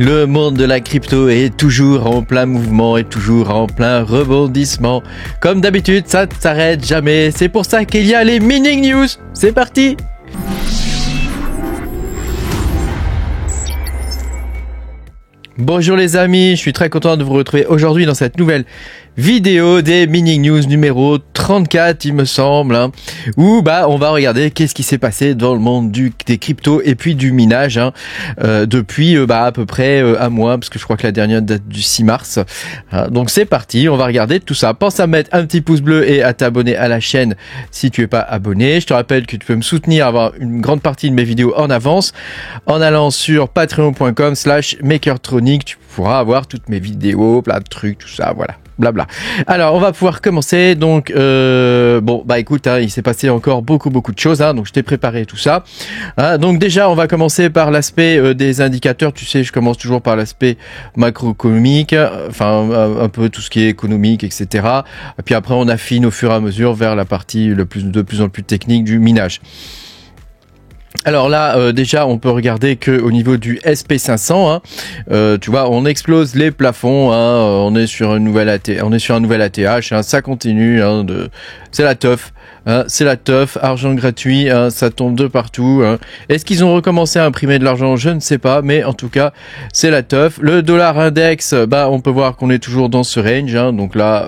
Le monde de la crypto est toujours en plein mouvement et toujours en plein rebondissement. Comme d'habitude, ça ne s'arrête jamais. C'est pour ça qu'il y a les Mining News. C'est parti! Bonjour les amis, je suis très content de vous retrouver aujourd'hui dans cette nouvelle vidéo des Mining News numéro 34 il me semble, hein, où on va regarder qu'est-ce qui s'est passé dans le monde des cryptos et puis du minage depuis à peu près un mois, parce que je crois que la dernière date du 6 mars. Donc c'est parti, on va regarder tout ça. Pense à mettre un petit pouce bleu et à t'abonner à la chaîne si tu es pas abonné. Je te rappelle que tu peux me soutenir, avoir une grande partie de mes vidéos en avance en allant sur patreon.com/makertronic. Tu pourras avoir toutes mes vidéos, plein de trucs, tout ça, voilà. Blabla. Alors, on va pouvoir commencer. Donc, écoute, il s'est passé encore beaucoup de choses. Donc, je t'ai préparé tout ça. Donc, déjà, on va commencer par l'aspect des indicateurs. Tu sais, je commence toujours par l'aspect macroéconomique, un peu tout ce qui est économique, etc. Et puis après, on affine au fur et à mesure vers la partie de plus en plus technique du minage. Alors là, déjà, on peut regarder que au niveau du SP500, tu vois, on explose les plafonds. On est sur un nouvel ATH. Ça continue. C'est la teuf. C'est la teuf, argent gratuit, ça tombe de partout. Est-ce qu'ils ont recommencé à imprimer de l'argent? Je ne sais pas, mais en tout cas, c'est la teuf. Le dollar index, on peut voir qu'on est toujours dans ce range. Donc là,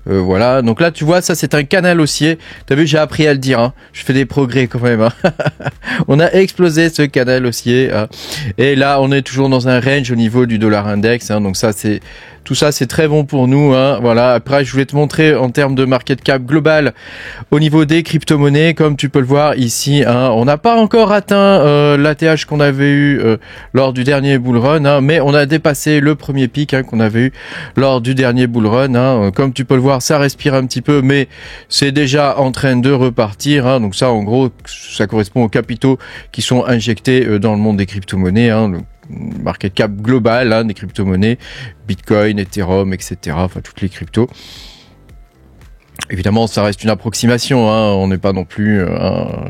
voilà. Donc là, tu vois, ça c'est un canal haussier. T'as vu, j'ai appris à le dire. Je fais des progrès quand même. On a explosé ce canal haussier. Et là, on est toujours dans un range au niveau du dollar index. Donc ça, tout ça, c'est très bon pour nous. Voilà. Après, je voulais te montrer en termes de market cap global au niveau des crypto-monnaies. Comme tu peux le voir ici, on n'a pas encore atteint l'ATH qu'on avait eu lors du dernier bull run, mais on a dépassé le premier pic qu'on avait eu lors du dernier bull run. Comme tu peux le voir, ça respire un petit peu, mais c'est déjà en train de repartir. Donc ça, en gros, ça correspond aux capitaux qui sont injectés dans le monde des crypto-monnaies. Le market cap global des crypto-monnaies, Bitcoin, Ethereum, etc. Enfin, toutes les cryptos. Évidemment, ça reste une approximation, on n'est pas non plus,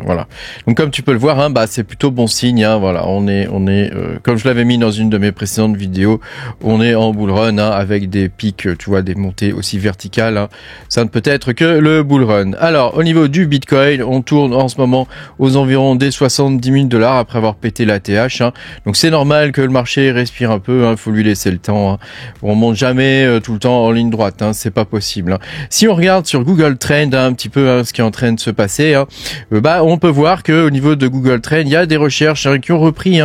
voilà. Donc comme tu peux le voir, c'est plutôt bon signe, voilà. On est, comme je l'avais mis dans une de mes précédentes vidéos, on est en bull run, avec des pics, tu vois, des montées aussi verticales. Ça ne peut être que le bull run. Alors, au niveau du Bitcoin, on tourne en ce moment aux environs des 70 000 $ après avoir pété l'ATH. Donc c'est normal que le marché respire un peu. Faut lui laisser le temps. On monte jamais tout le temps en ligne droite. C'est pas possible. Si on regarde sur Google Trend un petit peu ce qui est en train de se passer, on peut voir que au niveau de Google Trend, il y a des recherches qui ont repris,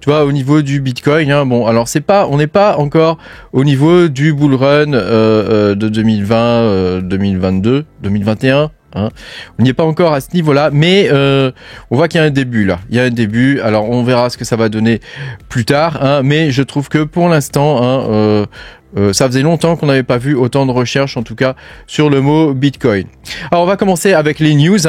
tu vois, au niveau du Bitcoin. Bon, alors on n'est pas encore au niveau du bull run de 2020, 2022, 2021. On n'y est pas encore à ce niveau-là, mais on voit qu'il y a un début là. Il y a un début. Alors on verra ce que ça va donner plus tard, mais je trouve que pour l'instant, ça faisait longtemps qu'on n'avait pas vu autant de recherches, en tout cas sur le mot Bitcoin. Alors on va commencer avec les news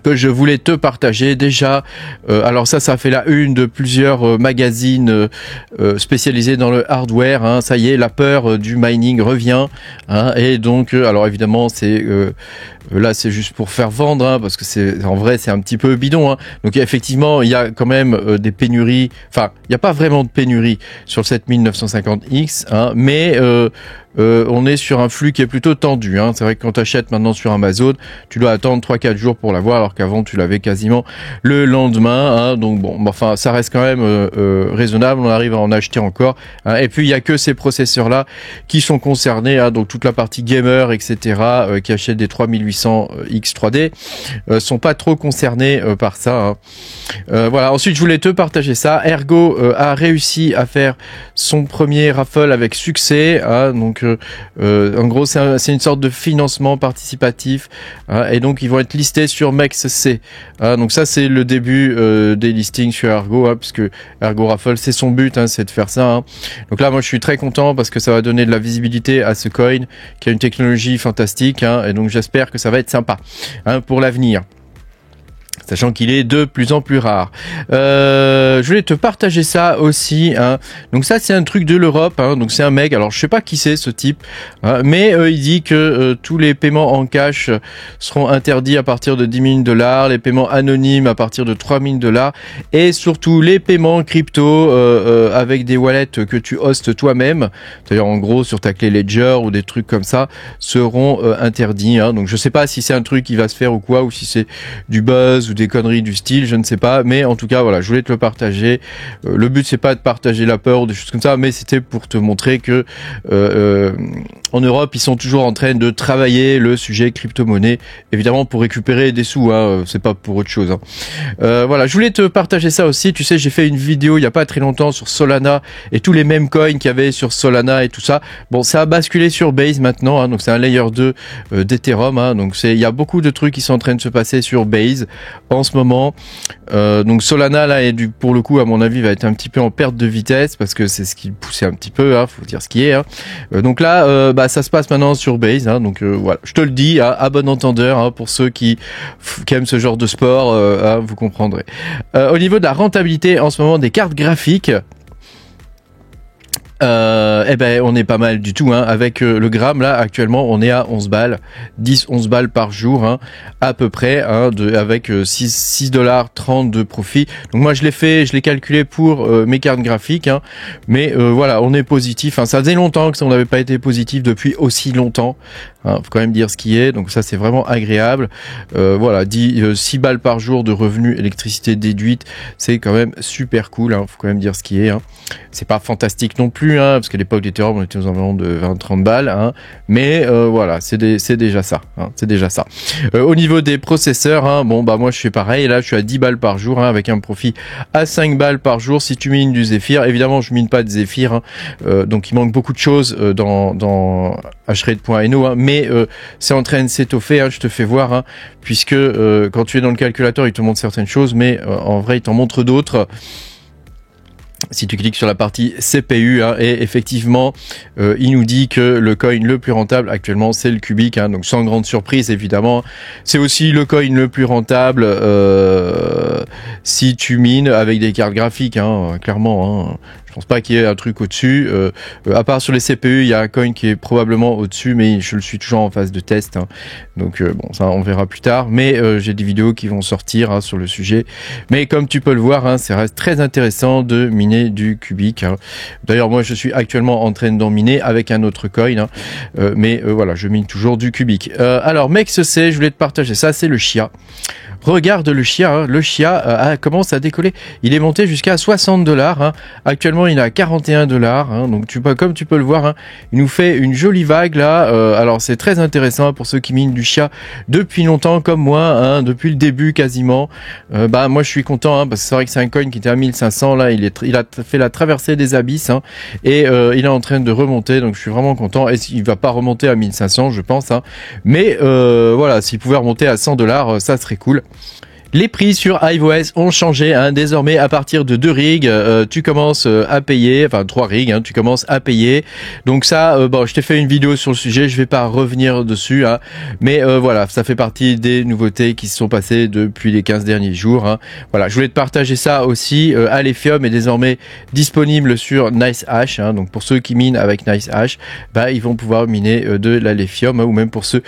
que je voulais te partager déjà. Alors ça fait la une de plusieurs magazines spécialisés dans le hardware. Ça y est, la peur du mining revient. Et donc, alors évidemment, là c'est juste pour faire vendre, parce que en vrai c'est un petit peu bidon. Donc effectivement, il y a quand même des pénuries. Enfin, il n'y a pas vraiment de pénurie sur le 7950X, mais on est sur un flux qui est plutôt tendu. C'est vrai que quand tu achètes maintenant sur Amazon, tu dois attendre 3-4 jours pour l'avoir, alors qu'avant tu l'avais quasiment le lendemain. Donc enfin, ça reste quand même raisonnable. On arrive à en acheter encore. Et puis il y a que ces processeurs là qui sont concernés. Donc toute la partie gamer, etc. Qui achètent des 3800 X3D sont pas trop concernés par ça. Voilà. Ensuite, je voulais te partager ça. Ergo a réussi à faire son premier raffle avec succès. Donc en gros, c'est une sorte de financement participatif, et donc ils vont être listés sur MEXC. Donc ça, c'est le début des listings sur Ergo, puisque Ergo Raffle, c'est son but, c'est de faire ça. Donc là, moi, je suis très content parce que ça va donner de la visibilité à ce coin qui a une technologie fantastique, et donc j'espère que ça va être sympa pour l'avenir. sachant qu'il est de plus en plus rare. Je voulais te partager ça aussi, hein. Donc ça, c'est un truc de l'Europe, hein. Donc c'est un mec, alors je sais pas qui c'est ce type, hein, mais il dit que tous les paiements en cash seront interdits à partir de 10 000 $, les paiements anonymes à partir de 3 000 $, et surtout les paiements crypto avec des wallets que tu hostes toi-même, c'est-à-dire en gros sur ta clé Ledger ou des trucs comme ça, seront interdits, hein. Donc je sais pas si c'est un truc qui va se faire ou quoi, ou si c'est du buzz ou des conneries du style, je ne sais pas, mais en tout cas voilà, je voulais te le partager. Le but c'est pas de partager la peur ou des choses comme ça, mais c'était pour te montrer que en Europe ils sont toujours en train de travailler le sujet crypto-monnaie, évidemment pour récupérer des sous, hein, c'est pas pour autre chose, hein. Voilà, je voulais te partager ça aussi. Tu sais, j'ai fait une vidéo il y a pas très longtemps sur Solana et tous les mêmes coins qu'il y avait sur Solana et tout ça. Bon, ça a basculé sur Base maintenant, hein, donc c'est un layer 2 d'Ethereum, hein, donc il y a beaucoup de trucs qui sont en train de se passer sur Base en ce moment. Donc Solana là pour le coup à mon avis va être un petit peu en perte de vitesse parce que c'est ce qui poussait un petit peu, hein, faut dire ce qui est, hein. Donc là ça se passe maintenant sur Base, hein, donc voilà, je te le dis, hein, à bon entendeur, hein, pour ceux qui aiment ce genre de sport, hein, vous comprendrez. Au niveau de la rentabilité en ce moment des cartes graphiques, eh ben on est pas mal du tout, hein. Avec le gramme là actuellement on est à 11 balles, 10-11 balles par jour, hein, à peu près, hein, avec 6,30 $ de profit. Donc moi je l'ai calculé pour mes cartes graphiques, hein, mais voilà, on est positif, hein. Ça faisait longtemps que on n'avait pas été positif depuis aussi longtemps, hein, faut quand même dire ce qui est, donc ça c'est vraiment agréable. Voilà, 6 balles par jour de revenus électricité déduite, c'est quand même super cool, hein, faut quand même dire ce qui est, hein. C'est pas fantastique non plus, hein, parce qu'à l'époque d'Ethereum on était aux environs de 20-30 balles, hein, mais voilà, c'est déjà ça, hein, c'est déjà ça. Au niveau des processeurs, hein, bon bah moi je fais pareil, là je suis à 10 balles par jour, hein, avec un profit à 5 balles par jour si tu mines du Zephyr. Évidemment je mine pas de Zephyr, hein, donc il manque beaucoup de choses dans Hashred.no, hein, mais c'est en train de s'étoffer, hein, je te fais voir, hein, puisque quand tu es dans le calculateur il te montre certaines choses, mais en vrai il t'en montre d'autres. Si tu cliques sur la partie CPU, hein, et effectivement, il nous dit que le coin le plus rentable actuellement, c'est le Cubic, hein, donc sans grande surprise évidemment. C'est aussi le coin le plus rentable si tu mines avec des cartes graphiques, hein, clairement, hein. Je pense pas qu'il y ait un truc au-dessus. À part sur les CPU, il y a un coin qui est probablement au-dessus, mais je le suis toujours en phase de test, hein. Donc bon, ça on verra plus tard. Mais j'ai des vidéos qui vont sortir, hein, sur le sujet. Mais comme tu peux le voir, hein, ça reste très intéressant de miner du Cubic, hein. D'ailleurs, moi, je suis actuellement en train d'en miner avec un autre coin, hein. Mais voilà, je mine toujours du Cubic. Alors, Mexc, je voulais te partager ça, c'est le Chia. Regarde le Chia, hein. Le Chia commence à décoller. Il est monté jusqu'à 60 $, hein. Actuellement, il est à 41 $, hein. Donc, comme tu peux le voir, hein, il nous fait une jolie vague là. Alors, c'est très intéressant pour ceux qui minent du Chia depuis longtemps, comme moi, hein, depuis le début quasiment. Bah, moi, je suis content, hein, parce que c'est vrai que c'est un coin qui était à 1500. Là, il a fait la traversée des abysses, hein, et il est en train de remonter. Donc, je suis vraiment content. Et il va pas remonter à 1500, je pense, hein. Mais voilà, s'il pouvait remonter à 100 $, ça serait cool. Les prix sur HiveOS ont changé, hein. Désormais, à partir de 2 rigs, tu commences à payer, enfin 3 rigs, hein, tu commences à payer. Donc ça, bon, je t'ai fait une vidéo sur le sujet, je vais pas revenir dessus, hein. Mais voilà, ça fait partie des nouveautés qui se sont passées depuis les 15 derniers jours, hein. Voilà, je voulais te partager ça aussi. Alephium est désormais disponible sur NiceHash, hein. Donc pour ceux qui minent avec NiceHash, bah ils vont pouvoir miner de l'Alephium, hein, ou même pour ceux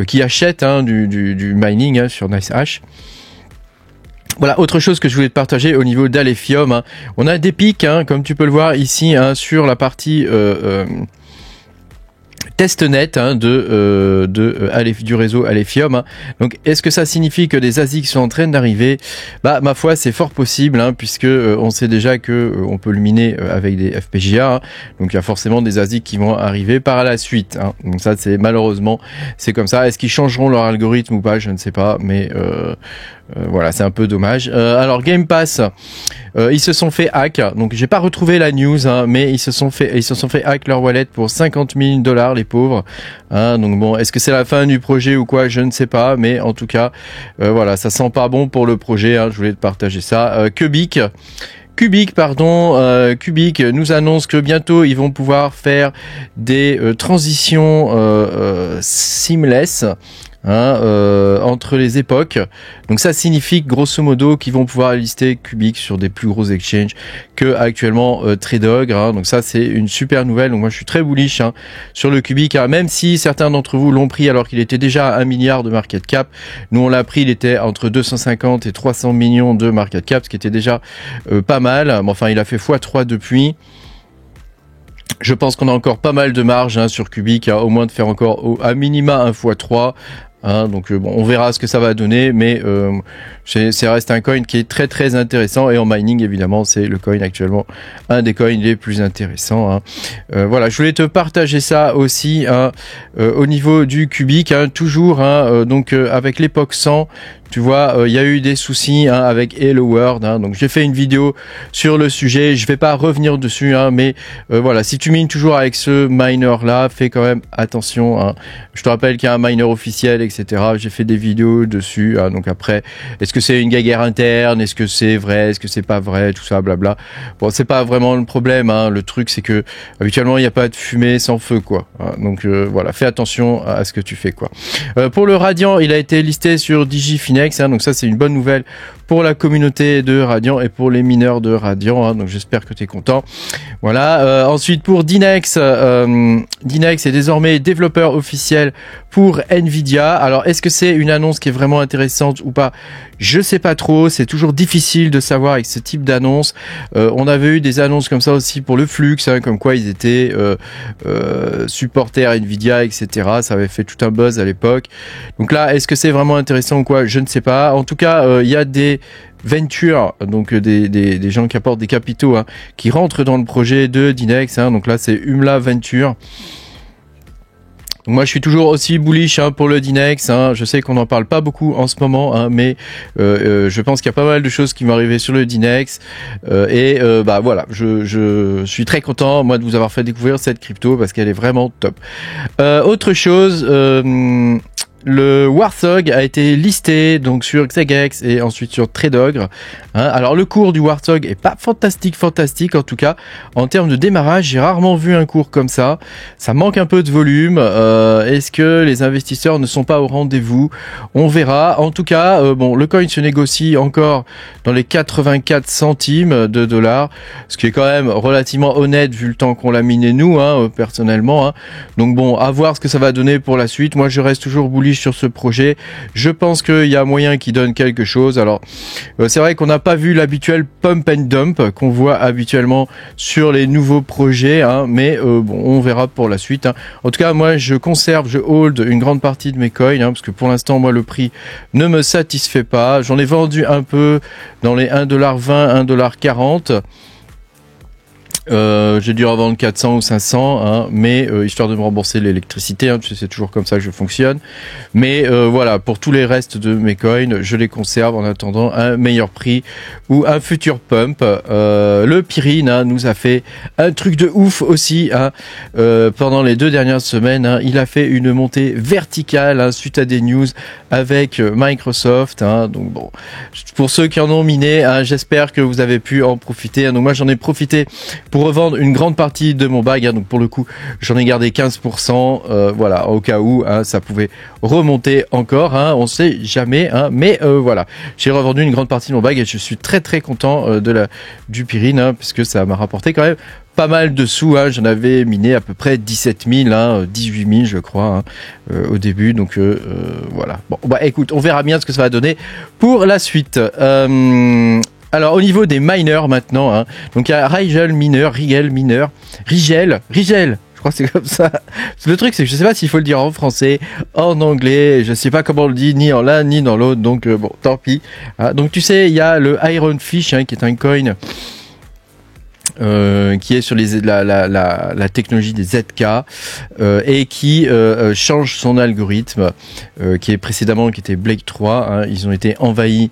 qui achètent, hein, du mining, hein, sur NiceHash. Voilà, autre chose que je voulais te partager au niveau d'Alephium, hein. On a des pics, hein, comme tu peux le voir ici, hein, sur la partie testnet, hein, du réseau Alephium, hein. Donc, est-ce que ça signifie que des ASIC sont en train d'arriver? Bah, ma foi, c'est fort possible, hein, puisque on sait déjà que on peut le miner avec des FPGA, hein. Donc, il y a forcément des ASIC qui vont arriver par la suite, hein. Donc ça, c'est malheureusement, c'est comme ça. Est-ce qu'ils changeront leur algorithme ou pas? Je ne sais pas, mais voilà, c'est un peu dommage. Alors Game Pass, ils se sont fait hack. Donc j'ai pas retrouvé la news, hein, mais ils se sont fait hack leur wallet pour 50 000 $, les pauvres, hein. Donc bon, est-ce que c'est la fin du projet ou quoi? Je ne sais pas, mais en tout cas, voilà, ça sent pas bon pour le projet, hein. Je voulais te partager ça. Cubic nous annonce que bientôt ils vont pouvoir faire des transitions seamless. entre les époques. Donc ça signifie grosso modo qu'ils vont pouvoir lister Cubic sur des plus gros exchanges que actuellement TradeDog. Donc ça c'est une super nouvelle. Donc moi je suis très bullish sur le Cubic, même si certains d'entre vous l'ont pris alors qu'il était déjà à 1 milliard de market cap. Nous on l'a pris, il était entre 250 et 300 millions de market cap, ce qui était déjà pas mal. Mais enfin il a fait x3 depuis. Je pense qu'on a encore pas mal de marge sur Cubic, au moins de faire encore à minima un x3. Donc bon, on verra ce que ça va donner, mais ça reste un coin qui est très très intéressant, et en mining évidemment c'est le coin actuellement un des coins les plus intéressants. Voilà, je voulais te partager ça aussi au niveau du Cubic, toujours donc avec l'époque 100. Tu vois, il y a eu des soucis avec Hello World, donc j'ai fait une vidéo sur le sujet, je vais pas revenir dessus, mais voilà, si tu mines toujours avec ce miner là, fais quand même attention. Je te rappelle qu'il y a un miner officiel, etc. J'ai fait des vidéos dessus, donc après, est-ce que c'est une guerre interne, est-ce que c'est vrai, est-ce que c'est pas vrai, tout ça, blabla. Bon, c'est pas vraiment le problème, le truc c'est que habituellement il n'y a pas de fumée sans feu, quoi. Donc voilà, fais attention à ce que tu fais, quoi. Pour le Radiant, il a été listé sur DigiFinex. Donc ça c'est une bonne nouvelle pour la communauté de Radiant et pour les mineurs de Radiant, donc j'espère que tu es content. Voilà, ensuite pour Dynex, Dynex est désormais développeur officiel pour Nvidia. Alors est-ce que c'est une annonce qui est vraiment intéressante ou pas? Je sais pas trop, c'est toujours difficile de savoir avec ce type d'annonce. On avait eu des annonces comme ça aussi pour le Flux, comme quoi ils étaient supporters Nvidia, etc. Ça avait fait tout un buzz à l'époque. Donc là, est-ce que c'est vraiment intéressant ou quoi? Je ne sais pas. En tout cas, il y a des ventures, donc des gens qui apportent des capitaux, qui rentrent dans le projet de Dynex. Donc là, c'est Umla Venture. Moi, je suis toujours aussi bullish pour le Dynex. Je sais qu'on n'en parle pas beaucoup en ce moment, mais je pense qu'il y a pas mal de choses qui vont arriver sur le Dynex. Bah voilà, je suis très content moi de vous avoir fait découvrir cette crypto parce qu'elle est vraiment top. Autre chose. Le Warthog a été listé donc sur Xegex et ensuite sur TradeDog. Alors le cours du Warthog est pas fantastique en tout cas. En termes de démarrage, j'ai rarement vu un cours comme ça. Ça manque un peu de volume. Est-ce que les investisseurs ne sont pas au rendez-vous? On verra. En tout cas, bon, le coin se négocie encore dans les 84 centimes de dollars, ce qui est quand même relativement honnête vu le temps qu'on l'a miné nous, personnellement. Donc bon, à voir ce que ça va donner pour la suite. Moi, je reste toujours bullish sur ce projet. Je pense qu'il y a moyen qu'il donne quelque chose. Alors, c'est vrai qu'on n'a pas vu l'habituel pump and dump qu'on voit habituellement sur les nouveaux projets, mais bon, on verra pour la suite. En tout cas, moi, je hold une grande partie de mes coins, parce que pour l'instant, moi, le prix ne me satisfait pas. J'en ai vendu un peu dans les 1,20$, 1,40$. J'ai dû revendre 400 ou 500, mais histoire de me rembourser l'électricité, tu sais, c'est toujours comme ça que je fonctionne. Mais voilà, pour tous les restes de mes coins, je les conserve en attendant un meilleur prix ou un futur pump. Le Pyrine nous a fait un truc de ouf aussi. Pendant les 2 dernières semaines, il a fait une montée verticale suite à des news avec Microsoft. Donc bon, pour ceux qui en ont miné, j'espère que vous avez pu en profiter. Donc moi j'en ai profité pour revendre une grande partie de mon bag, donc pour le coup j'en ai gardé 15%, voilà, au cas où ça pouvait remonter encore, on sait jamais, mais voilà, j'ai revendu une grande partie de mon bag et je suis très très content du Pyrine, puisque ça m'a rapporté quand même pas mal de sous. J'en avais miné à peu près 17 000, 18 000 je crois, au début, donc voilà. Bon, bah écoute, on verra bien ce que ça va donner pour la suite. Alors au niveau des miners maintenant, donc il y a Rigel Miner, Rigel, je crois que c'est comme ça. Le truc c'est que je sais pas s'il faut le dire en français, en anglais, je sais pas comment on le dit, ni en l'un ni dans l'autre, donc bon, tant pis. Donc tu sais, il y a le Iron Fish, qui est un coin qui est sur la technologie des ZK, et qui change son algorithme, qui était Blake 3. Ils ont été envahis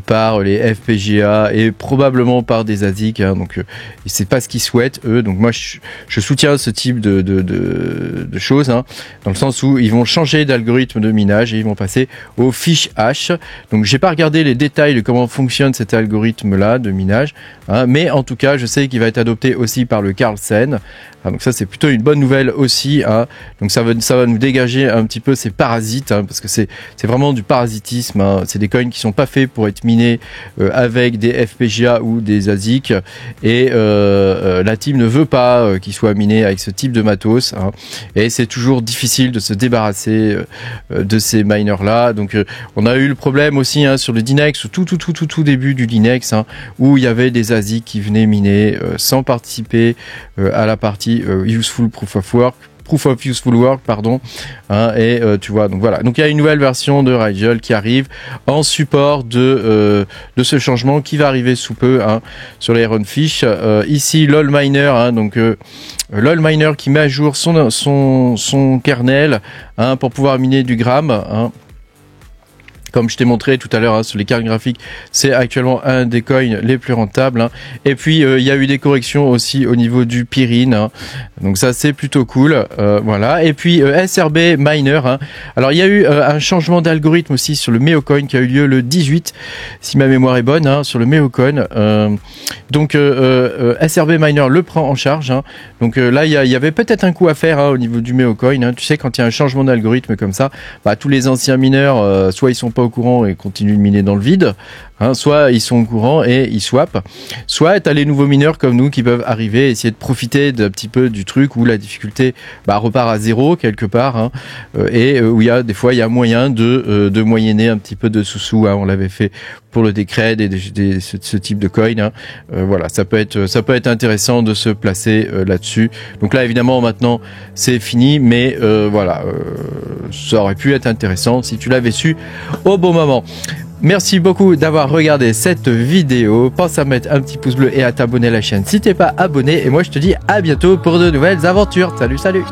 par les FPGA et probablement par des ASIC, donc c'est pas ce qu'ils souhaitent eux. Donc moi je soutiens ce type de choses, dans le sens où ils vont changer d'algorithme de minage et ils vont passer au fish hash. Donc j'ai pas regardé les détails de comment fonctionne cet algorithme là de minage, mais en tout cas je sais qu'il va être adopté aussi par le Carlsen. Donc ça c'est plutôt une bonne nouvelle aussi, hein. Donc ça va nous dégager un petit peu ces parasites, hein, parce que c'est vraiment du parasitisme, hein. C'est des coins qui sont pas faits pour être minés avec des FPGA ou des ASIC, et la team ne veut pas qu'ils soient minés avec ce type de matos, hein. Et c'est toujours difficile de se débarrasser de ces miners là. Donc on a eu le problème aussi, hein, sur le Dinex, au tout début du Dinex, hein, où il y avait des ASIC qui venaient miner sans participer à la partie useful proof of useful work, pardon, hein, et tu vois, donc voilà. Donc il y a une nouvelle version de Rigel qui arrive en support de ce changement qui va arriver sous peu, hein, sur les Runfish. Ici LOL Miner, hein, donc LOL Miner qui met à jour son kernel, hein, pour pouvoir miner du Gram, hein. Comme je t'ai montré tout à l'heure, hein, sur les cartes graphiques, c'est actuellement un des coins les plus rentables, hein. Et puis il y a eu des corrections aussi au niveau du Pyrene, hein. Donc ça c'est plutôt cool, voilà. Et puis SRB Miner, hein. Alors il y a eu un changement d'algorithme aussi sur le Meocoin qui a eu lieu le 18, si ma mémoire est bonne, hein, sur le Meocoin. Donc SRB Miner le prend en charge, hein. Donc là il y avait peut-être un coup à faire, hein, au niveau du Meocoin, hein. Tu sais, quand il y a un changement d'algorithme comme ça, bah, tous les anciens mineurs, soit ils sont pas au courant et continuent de miner dans le vide, hein, soit ils sont au courant et ils swappent, soit t'as les nouveaux mineurs comme nous qui peuvent arriver et essayer de profiter d'un petit peu du truc où la difficulté repart à 0 quelque part, hein, et où il y a des fois il y a moyen de moyenner un petit peu de sous-sous, hein. On l'avait fait pour le Decred et ce type de coin, hein. Voilà, ça peut être intéressant de se placer là-dessus. Donc là évidemment maintenant c'est fini, mais voilà, ça aurait pu être intéressant si tu l'avais su au bon moment. Merci beaucoup d'avoir regardé cette vidéo. Pense à mettre un petit pouce bleu et à t'abonner à la chaîne si t'es pas abonné. Et moi je te dis à bientôt pour de nouvelles aventures. Salut, salut!